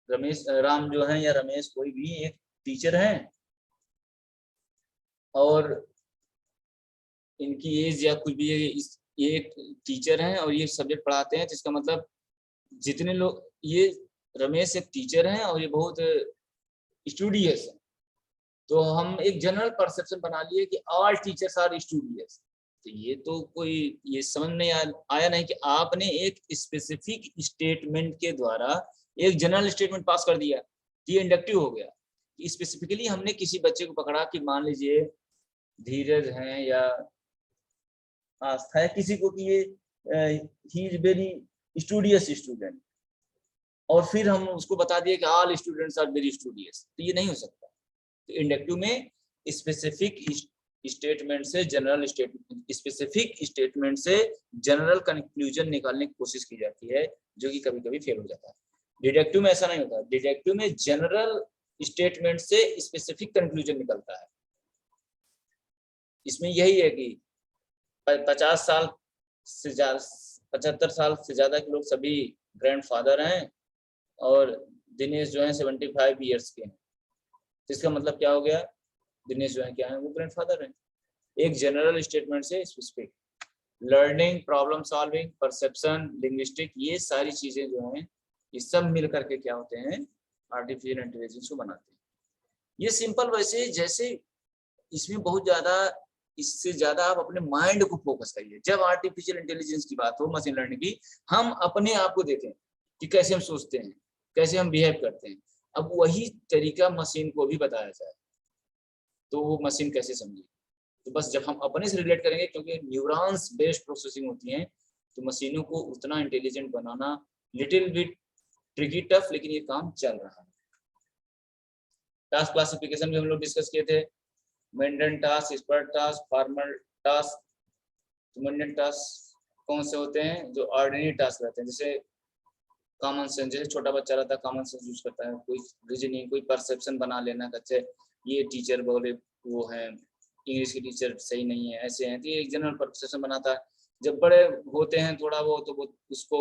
रमेश राम जो है या रमेश कोई भी एक टीचर हैं और इनकी एज या कुछ भी ये एक टीचर हैं और ये सब्जेक्ट पढ़ाते हैं, जिसका मतलब जितने लोग, ये रमेश एक टीचर हैं और ये बहुत स्टूडियस है, तो हम एक जनरल परसेप्शन बना लिए कि ऑल टीचर्स आर स्टूडियस। तो ये तो कोई ये समझ नहीं आया नहीं कि आपने एक स्पेसिफिक स्टेटमेंट के द्वारा एक जनरल स्टेटमेंट पास कर दिया, ये इंडक्टिव हो गया। स्पेसिफिकली हमने किसी बच्चे को पकड़ा कि मान लीजिए धीरज हैं या आस्था है किसी को कि ये he is very studious student, और फिर हम उसको बता दिए कि all students are very studious, तो ये नहीं हो सकता। तो इंडक्टिव में स्पेसिफिक स्टेटमेंट से जनरल स्टेटमेंट, स्पेसिफिक स्टेटमेंट से जनरल कंक्लूजन निकालने की कोशिश की जाती है, जो कि कभी कभी फेल हो जाता है। डिडक्टिव में ऐसा नहीं होता, डिडक्टिव में जनरल स्टेटमेंट से स्पेसिफिक कंक्लूजन निकलता है। इसमें यही है कि 50 साल से ज्यादा, 75 साल से ज्यादा के लोग सभी ग्रैंडफादर हैं और दिनेश जो है 75 ईयर्स के हैं, इसका मतलब क्या हो गया, दिनेश जो है क्या है, वो ग्रैंडफादर हैं। एक जनरल स्टेटमेंट से specific. Learning, problem solving, perception, linguistic, ये सारी चीजें जो हैं ये सब मिल करके क्या होते हैं, आर्टिफिशियल इंटेलिजेंस को बनाते हैं। ये सिंपल, वैसे जैसे इसमें बहुत ज्यादा, इससे ज्यादा आप अपने माइंड को फोकस करिए। जब आर्टिफिशियल इंटेलिजेंस की बात हो, मशीन लर्निंग की, हम अपने आप को देखें कि कैसे हम सोचते हैं, कैसे हम बिहेव करते हैं। अब वही तरीका मशीन को भी बताया जाए तो वो मशीन कैसे समझे। तो बस जब हम अपने से रिलेट करेंगे, क्योंकि न्यूरॉन्स बेस्ड प्रोसेसिंग होती है, तो मशीनों को उतना इंटेलिजेंट बनाना लिटिल बिट ट्रिकी, टफ, लेकिन ये काम चल रहा है। टास्क क्लासिफिकेशन भी हम लोग डिस्कस किए थे, maintain task, expert task, formal task. Maintain task कौन से होते हैं, जो ऑर्डिनरी टास्क रहते हैं, जैसे कॉमन सेंस, जैसे छोटा बच्चा रहता है कॉमन सेंस यूज करता है, कोई रीजनिंग, कोई परसेप्शन बना लेना, अच्छे ये टीचर बोले वो है, इंग्लिश के टीचर सही नहीं है, ऐसे हैं, तो ये एक जनरल परसेप्शन बनाता है। जब बड़े होते हैं थोड़ा वो, तो वो उसको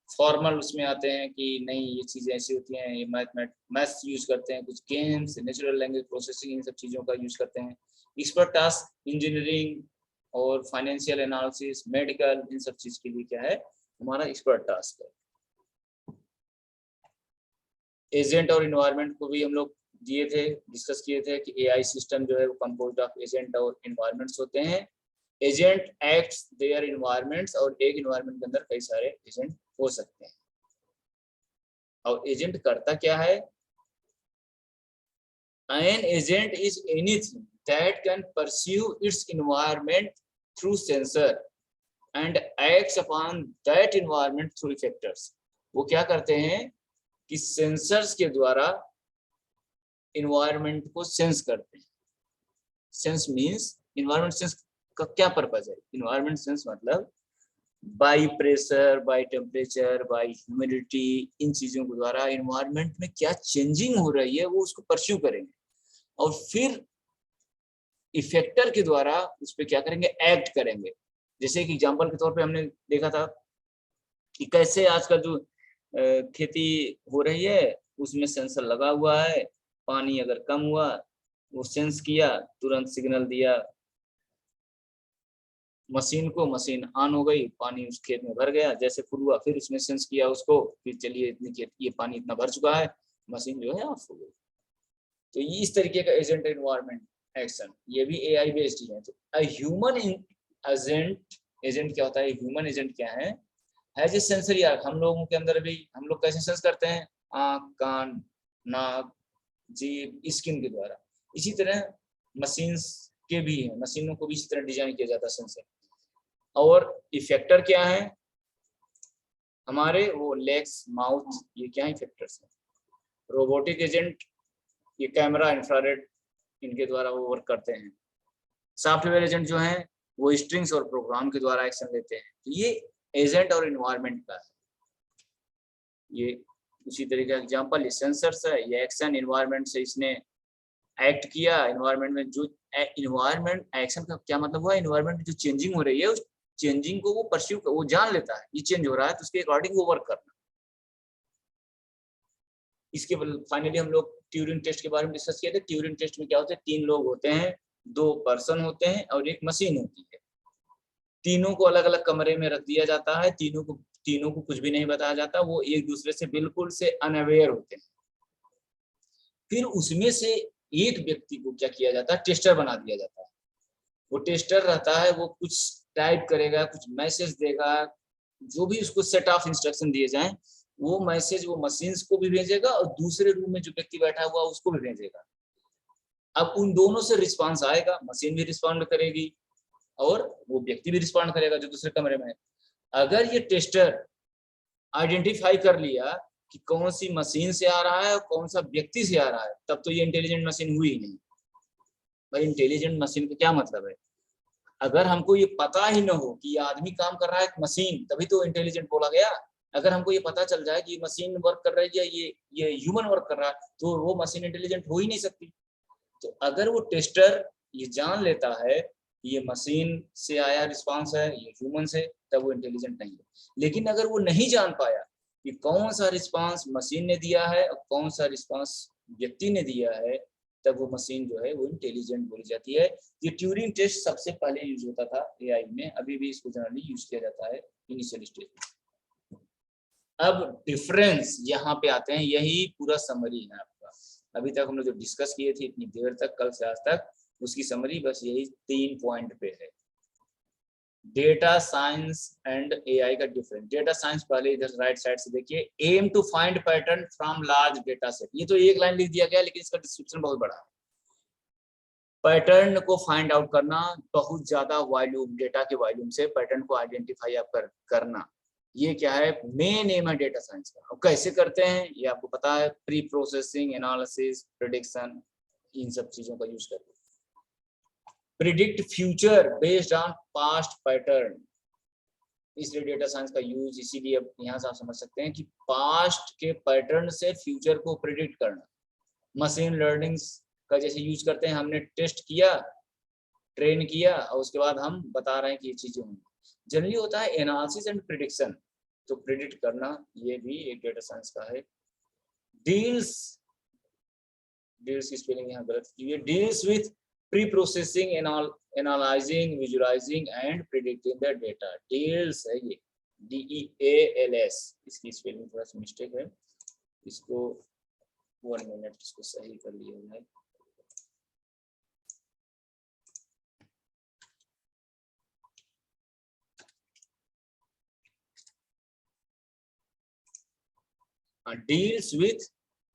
फॉर्मल उसमें आते हैं कि नहीं ये चीज़ें ऐसी होती हैं, ये मैथ्स यूज करते हैं, कुछ गेम्स, नेचुरल लैंग्वेज प्रोसेसिंग, इन सब चीज़ों का यूज करते हैं। एक्सपर्ट टास्क इंजीनियरिंग और फाइनेंशियल एनालिसिस, मेडिकल, इन सब चीज़ के लिए क्या है, हमारा एक्सपर्ट टास्क है। एजेंट और इन्वायरमेंट को भी हम लोग दिए थे, डिस्कस किए थे कि एआई सिस्टम जो है वो कंपोज्ड ऑफ एजेंट और इन्वायरमेंट्स होते हैं। एजेंट एक्ट्स देयर इन्वायरमेंट्स, और एक इन्वायरमेंट के अंदर कई सारे एजेंट हो सकते हैं। और एजेंट करता क्या है, an agent is anything that can pursue its environment through sensor and acts upon that environment through effectors। वो क्या करते हैं कि सेंसर्स के द्वारा इन्वायरमेंट को सेंस करते हैं। सेंस मींस, इन्वायरमेंट सेंस का क्या पर्पज है, इन्वायरमेंट सेंस मतलब by pressure, by temperature, by humidity, इन चीजों के द्वारा इन्वायरमेंट में क्या चेंजिंग हो रही है वो उसको परस्यू करेंगे, और फिर इफेक्टर के द्वारा उस पर क्या करेंगे, एक्ट करेंगे। जैसे कि एग्जांपल के तौर पे हमने देखा था कि कैसे आजकल जो खेती हो रही है उसमें सेंसर लगा हुआ है, पानी अगर कम हुआ वो सेंस किया, तुरंत सिग्नल दिया मशीन को, मशीन ऑन हो गई, पानी उस खेत में भर गया, जैसे फुल हुआ फिर उसने सेंस किया उसको, फिर चलिए इतनी खेत, ये पानी इतना भर चुका है, मशीन जो है ऑफ हो गई। तो ये इस तरीके का एजेंट एनवायरनमेंट एक्शन, ये भी एआई बेस्ड ही है। तो ह्यूमन एजेंट, एजेंट क्या होता है, ह्यूमन एजेंट क्या है, एज ए सेंसरी आर्क। हम लोगों के अंदर भी हम लोग कैसे सेंस करते हैं, आँख, कान, नाक, जीभ, स्किन के द्वारा। इसी तरह मशीन्स के भी है, मशीनों को भी इसी तरह डिजाइन किया जाता है सेंसर। और इफेक्टर क्या है हमारे, वो लेग्स, माउथ, ये क्या है इफेक्टर्स है। रोबोटिक एजेंट, ये कैमरा, इंफ्रारेड, इनके द्वारा वो वर्क करते हैं। सॉफ्टवेयर एजेंट जो है वो स्ट्रिंग्स और प्रोग्राम के द्वारा एक्शन लेते हैं। तो ये एजेंट और इन्वायरमेंट का है। ये उसी तरीके का एग्जांपल, ये सेंसर्स है, ये एक्शन इन्वायरमेंट से इसने एक्ट किया एनवायरनमेंट में, जो एनवायरनमेंट एक्शन का क्या मतलब हुआ, एनवायरनमेंट में जो चेंजिंग हो रही है उस चेंजिंग को वो परस्यू, वो जान लेता है ये चेंज हो रहा है, तो उसके अकॉर्डिंग वो वर्क करना। इसके फाइनली हम लोग ट्यूरिंग टेस्ट के बारे में डिस्कस किए थे। ट्यूरिंग टेस्ट में क्या होता है, 3 लोग होते हैं, 2 पर्सन होते हैं और एक मशीन होती है। तीनों को अलग अलग कमरे में रख दिया जाता है, तीनों को कुछ भी नहीं बताया जाता, वो एक दूसरे से बिल्कुल से अनअवेयर होते हैं। फिर उसमें से एक व्यक्ति को क्या किया जाता है, टेस्टर बना दिया जाता है। वो टेस्टर रहता है, वो कुछ टाइप करेगा, कुछ मैसेज देगा, जो भी उसको सेट ऑफ इंस्ट्रक्शन दिए जाएं, वो मैसेज वो मशीन्स को भी भेजेगा और दूसरे रूम में जो व्यक्ति बैठा हुआ उसको भी भेजेगा। अब उन दोनों से रिस्पांस आएगा, मशीन भी रिस्पॉन्ड करेगी और वो व्यक्ति भी रिस्पॉन्ड करेगा जो दूसरे कमरे में है। अगर ये टेस्टर आइडेंटिफाई कर लिया कि कौन सी मशीन से आ रहा है और कौन सा व्यक्ति से आ रहा है, तब तो ये इंटेलिजेंट मशीन हुई ही नहीं। भाई इंटेलिजेंट मशीन का क्या मतलब है, अगर हमको ये पता ही ना हो कि ये आदमी काम कर रहा है मशीन, तभी तो इंटेलिजेंट बोला गया। अगर हमको ये पता चल जाए कि ये मशीन वर्क कर रही है, ये ह्यूमन वर्क कर रहा है, तो वो मशीन इंटेलिजेंट हो ही नहीं सकती। तो अगर वो टेस्टर ये जान लेता है कि ये मशीन से आया रिस्पांस है, ये ह्यूमन से, तब वो इंटेलिजेंट नहीं है। लेकिन अगर वो नहीं जान पाया कि कौन सा रिस्पांस मशीन ने दिया है और कौन सा रिस्पांस व्यक्ति ने दिया है, तब वो मशीन जो है वो इंटेलिजेंट बोली जाती है। ये ट्यूरिंग टेस्ट सबसे पहले यूज होता था एआई में, अभी भी इसको जनरली यूज किया जाता है इनिशियल स्टेज में। अब डिफरेंस यहाँ पे आते हैं, यही पूरा समरी है आपका। अभी तक हम लोग जो डिस्कस किए थे इतनी देर तक, कल से आज तक, उसकी समरी बस यही 3 पॉइंट पे है। डेटा साइंस एंड एआई का डिफरेंस। डेटा साइंस पहले इधर राइट साइड से देखिए, aim to find pattern from large data set. ये तो एक लाइन लिख दिया गया, लेकिन इसका डिस्क्रिप्शन बहुत बड़ा है। पैटर्न को फाइंड आउट करना, बहुत ज्यादा वॉल्यूम, डेटा के वॉल्यूम से पैटर्न को आइडेंटिफाई आप करना, ये क्या है, मेन एम है डेटा साइंस का। और कैसे करते हैं ये आपको पता है, प्री प्रोसेसिंग, एनालिसिस, प्रेडिक्शन, इन सब चीजों का यूज करके predict future based on past pattern. इसलिए डेटा साइंस का यूज, इसीलिए अब यहाँ से आप समझ सकते हैं कि पास्ट के पैटर्न से फ्यूचर को प्रिडिक्ट करना। मशीन लर्निंग का जैसे यूज करते हैं, हमने टेस्ट किया, ट्रेन किया और उसके बाद हम बता रहे हैं कि ये चीजें होंगी। जनरली होता है एनालिसिस एंड प्रिडिक्शन, तो प्रिडिक्ट करना ये भी एक डेटा साइंस का है। डील्स की स्पेलिंग यहाँ गलत की है, deals with pre processing, analysing, visualising and predicting the data. Deals है ये, DEALS, इसकी स्पेलिंग थोड़ा सा मिस्टेक है, इसको 1 मिनट इसको सही कर लिया जाए। Deals with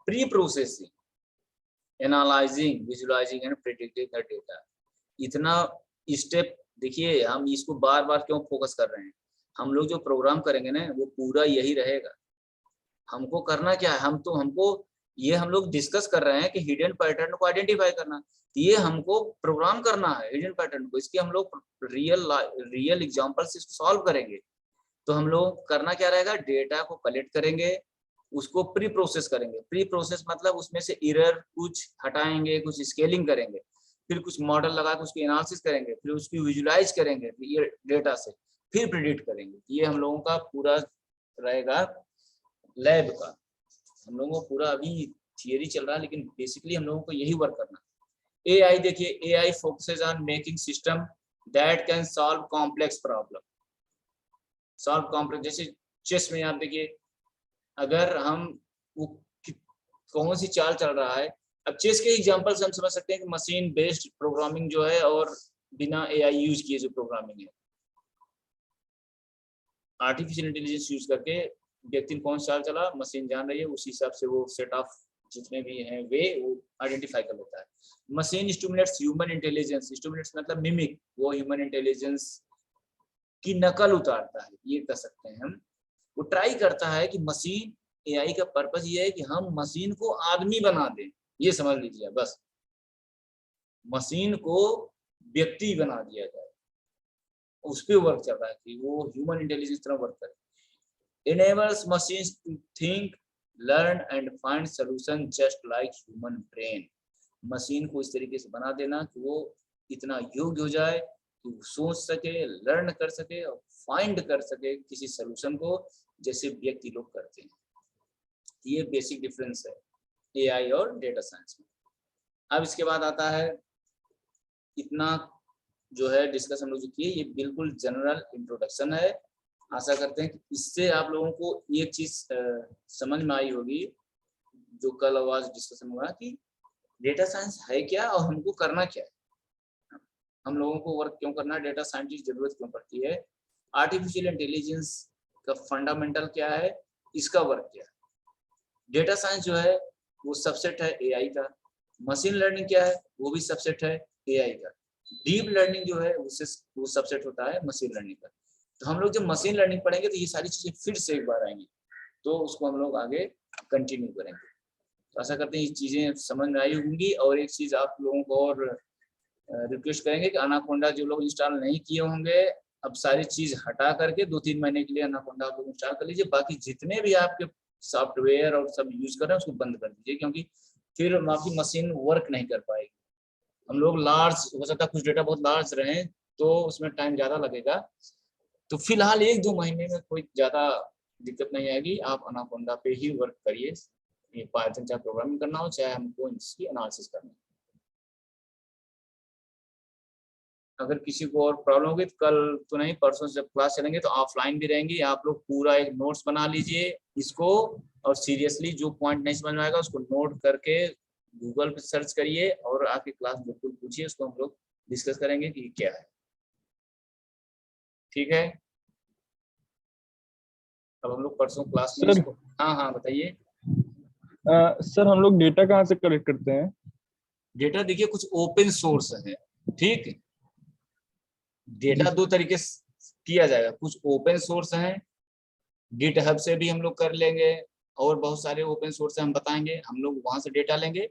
pre processing, analysing, visualising and predicting the data. इतना स्टेप देखिए, हम इसको बार बार क्यों फोकस कर रहे हैं, हम लोग जो प्रोग्राम करेंगे ना वो पूरा यही रहेगा। हमको करना क्या है, हमको ये हम लोग डिस्कस कर रहे हैं कि हिडन पैटर्न को आइडेंटिफाई करना, ये हमको प्रोग्राम करना है हिडन पैटर्न को। इसकी हम लोग रियल एग्जांपल से इसको सॉल्व करेंगे। तो हम लोग करना क्या रहेगा, डेटा को कलेक्ट करेंगे, उसको प्री प्रोसेस करेंगे। प्री प्रोसेस मतलब उसमें से एरर कुछ हटाएंगे, कुछ स्केलिंग करेंगे, फिर कुछ मॉडल लगा के उसकी एनालिसिस करेंगे, फिर उसकी विजुलाइज करेंगे ये डेटा से, फिर प्रिडिक्ट करेंगे। ये हम लोगों का पूरा रहेगा लैब का। हम लोगों को पूरा अभी थियरी चल रहा है, लेकिन बेसिकली हम लोगों को यही वर्क करना। एआई देखिए, AI focuses on making system that can solve complex problem. Solve complex, जैसे चेस में आप देखिए, अगर हम वो कौन सी चाल चल रहा है, अब चेस के एग्जांपल से हम समझ सकते हैं कि मशीन बेस्ड प्रोग्रामिंग जो है और बिना एआई यूज किए जो प्रोग्रामिंग है, आर्टिफिशियल इंटेलिजेंस यूज करके व्यक्ति कौन सा चाल चला, मशीन जान रही है, उस हिसाब से वो सेट ऑफ जितने भी हैं वे वो आइडेंटिफाई कर लेता है। Machine stimulates human intelligence, stimulates मतलब मिमिक, वो ह्यूमन इंटेलिजेंस की नकल उतारता है, ये कह सकते हैं हम। वो ट्राई करता है कि मशीन, एआई का पर्पस ये है कि हम मशीन को आदमी बना दें, ये समझ लीजिए बस, मशीन को व्यक्ति बना दिया जाए, उस पर वर्क चल रहा है कि वो ह्यूमन इंटेलिजेंस तरह वर्क करे। enables machines to think, learn and find solution just like human brain। Machine को इस तरीके से बना देना कि वो इतना योग्य हो जाए कि वो सोच सके, लर्न कर सके और फाइंड कर सके किसी सोल्यूशन को, जैसे व्यक्ति लोग करते हैं। ये बेसिक डिफरेंस है एआई और डेटा साइंस में। अब इसके बाद आता है, इतना जो है डिस्कशन हम लोग जो किए, ये बिल्कुल जनरल इंट्रोडक्शन है। आशा करते हैं कि इससे आप लोगों को एक चीज समझ में आई होगी, जो कल आवाज डिस्कशन हुआ कि डेटा साइंस है क्या और हमको करना क्या है, हम लोगों को वर्क क्यों करना है, डेटा साइंस की जरूरत क्यों पड़ती है, आर्टिफिशियल इंटेलिजेंस का फंडामेंटल क्या है, इसका वर्क क्या है। डेटा साइंस जो है वो सबसेट है एआई का, मशीन लर्निंग क्या है वो भी सबसेट है एआई का, डीप लर्निंग जो है उससे वो सबसेट होता है मशीन लर्निंग का। तो हम लोग जब मशीन लर्निंग पढ़ेंगे तो ये सारी चीजें फिर से एक बार आएंगी, तो उसको हम लोग आगे कंटिन्यू करेंगे। तो आशा करते हैं ये चीजें समझ में आई होंगी। और एक चीज आप लोगों को और रिक्वेस्ट करेंगे कि अनाकोंडा जो लोग इंस्टॉल नहीं किए होंगे, अब सारी चीज हटा करके 2-3 महीने के लिए अनाकोंडा आप लोग इंस्टॉल कर लीजिए। बाकी जितने भी आपके सॉफ्टवेयर और सब यूज कर रहे हैं उसको बंद कर दीजिए, क्योंकि फिर आपकी मशीन वर्क नहीं कर पाएगी। हम लोग लार्ज, हो सकता है कुछ डेटा बहुत लार्ज रहे तो उसमें टाइम ज्यादा लगेगा। तो फिलहाल 1-2 महीने में कोई ज्यादा दिक्कत नहीं आएगी, आप अनाकोंडा पे ही वर्क करिए। ये पाइथन चाहे प्रोग्रामिंग करना हो चाहे हमको इसकी एनालिसिस करना हो। अगर किसी को और प्रॉब्लम होगी तो कल तो नहीं, परसों जब क्लास चलेंगे तो ऑफलाइन भी रहेंगी। आप लोग पूरा एक नोट्स बना लीजिए इसको, और सीरियसली जो पॉइंट नहीं समझ में आएगा उसको नोट करके गूगल पे सर्च करिए और आके क्लास बिल्कुल पूछिए, उसको हम लोग डिस्कस करेंगे कि क्या है। ठीक है, अब हम लोग परसों क्लास में इसको, हाँ हाँ बताइए। सर हम लोग डेटा कहाँ से कलेक्ट करते हैं? डेटा देखिए कुछ ओपन सोर्स है, ठीक। डेटा दो तरीके से किया जाएगा, कुछ ओपन सोर्स है, गिटहब से भी हम लोग कर लेंगे, और बहुत सारे ओपन सोर्स हम बताएंगे, हम लोग वहां से डेटा लेंगे।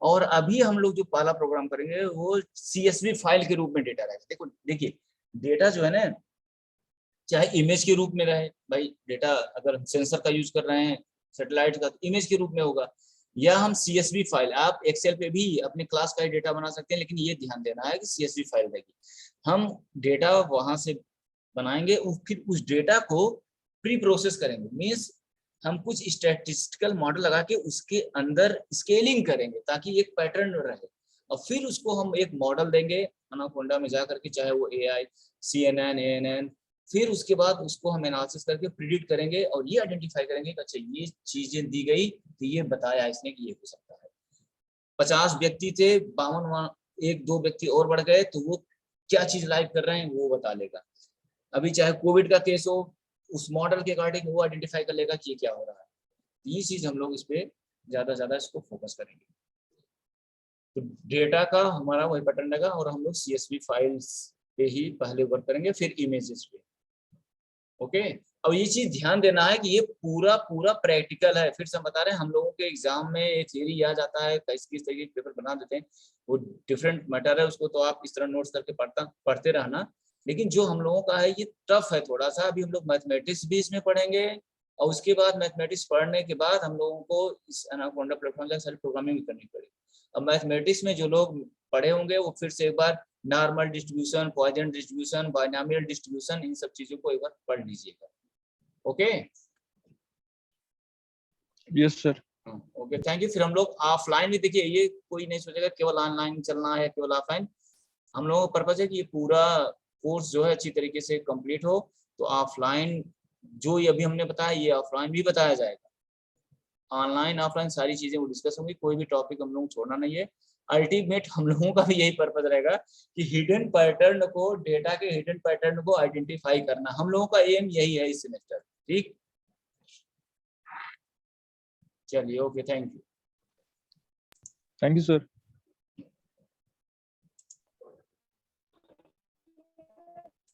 और अभी हम लोग जो पहला प्रोग्राम करेंगे वो CSV फाइल के रूप में डेटा रहेगा। देखो देखिए, डेटा जो है ना, चाहे इमेज के रूप में रहे, भाई डेटा अगर हम सेंसर का यूज कर रहे हैं, सैटेलाइट का, तो इमेज के रूप में होगा, या हम CSV फाइल, आप एक्सेल पे भी अपने क्लास का ही डेटा बना सकते हैं, लेकिन ये ध्यान देना है कि CSV फाइल रहेगी। हम डेटा वहां से बनाएंगे, फिर उस डेटा को प्री प्रोसेस करेंगे, मीन्स हम कुछ स्टैटिस्टिकल मॉडल लगा के उसके अंदर स्केलिंग करेंगे ताकि एक पैटर्न रहे, और फिर उसको हम एक मॉडल देंगे अनाकोंडा में जा करके, चाहे वो AI, CNN, ANN, फिर उसके बाद उसको हम एनालिसिस करके प्रिडिक्ट करेंगे और ये आइडेंटिफाई करेंगे कि अच्छा ये चीजें दी गई तो ये बताया इसने कि ये हो सकता है। 50 व्यक्ति थे, 52 1-2 व्यक्ति और बढ़ गए तो वो क्या चीज लाइव कर रहे हैं वो बता लेगा। अभी चाहे कोविड का केस हो, उस मॉडल के अकॉर्डिंग वो आइडेंटिफाई कर लेगा कि ये क्या हो रहा है। ये चीज हम लोग इस पे ज्यादा इसको फोकस करेंगे। तो डेटा का हमारा वही पैटर्न रहेगा, और हम लोग CSV फाइल्स पे ही पहले वर्क करेंगे, फिर इमेजेस पे। ओके, अब ये चीज ध्यान देना है कि ये पूरा प्रैक्टिकल है। फिर से हम बता रहे हैं, हम लोगों के एग्जाम में एक थ्योरी आ जाता है, किस किस तरीके के पेपर बना देते हैं, वो डिफरेंट मैटर है, उसको तो आप इस तरह नोट्स करके पढ़ते रहना। लेकिन जो हम लोगों का है ये टफ है थोड़ा सा। अभी हम लोग मैथमेटिक्स भी इसमें पढ़ेंगे, और उसके बाद मैथमेटिक्स पढ़ने के बाद हम लोगों को इस एनाकोंडा प्लेटफॉर्म से सारी प्रोग्रामिंग भी करनी पड़ेगी। अब मैथमेटिक्स में जो लोग पढ़े होंगे वो फिर से एक बार normal distribution, Poisson distribution, binomial distribution, इन सब चीजों को एक बार पढ़ लीजिएगा। Okay, yes sir. Okay, thank you. फिर हम लोग ऑफलाइन भी, देखिए ये कोई नहीं सोचेगा केवल ऑनलाइन चलना है केवल ऑफलाइन। हम लोगों का पर्पज है कि ये पूरा कोर्स जो है अच्छी तरीके से कंप्लीट हो। तो ऑफलाइन जो ये अभी हमने बताया ये ऑफलाइन भी बताया जाएगा, ऑनलाइन ऑफलाइन सारी चीजें वो डिस्कस होंगी, कोई भी टॉपिक हम लोग छोड़ना नहीं है। अल्टीमेट हम लोगों का भी यही पर्पज रहेगा कि हिडन पैटर्न को, डेटा के हिडन पैटर्न को आइडेंटिफाई करना, हम लोगों का एम यही है इस सेमेस्टर। ठीक, चलिए, okay, thank you. Thank you sir.